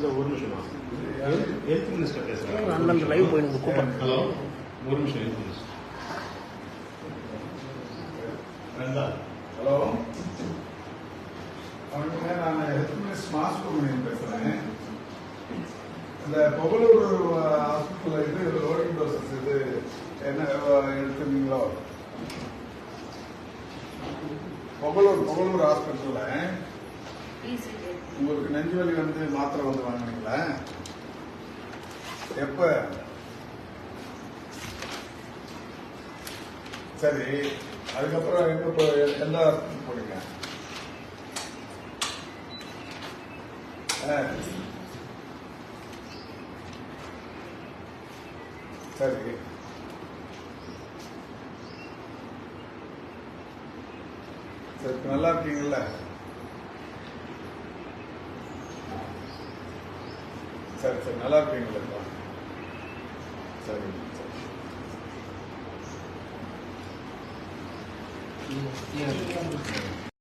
ஒரு நிமிஷமா health minister பேசுகிறேன். அண்ணன் லைவ் போயிடுங்க கூப்பிட்றேன். ஹலோ, ஒரு நிமிஷம் ஹெல்த் மினிஸ்டர். ஹலோ, வணக்கங்க. நான் ஹெல்த் மினிஸ்டர் மாசுப்ரமணியன் பேசுகிறேன். இந்த பொகலூர் ஹாஸ்பிட்டலில் இது லோடிங் டோசஸ் இது என்ன எடுத்துருந்தீங்களோ? பொகலூர் ஹாஸ்பிட்டலில் உங்களுக்கு நெஞ்சு வலி வந்து மாத்திரை வந்து வாங்கினீங்களா? எப்ப? சரி, அதுக்கப்புறம் எந்த ஹாஸ்பிட்டல் போனீங்க? சரி, சரி, நல்லா இருக்கீங்கல்ல? சரி சரி, நல்லா இருக்கீங்களா? சரி சரி.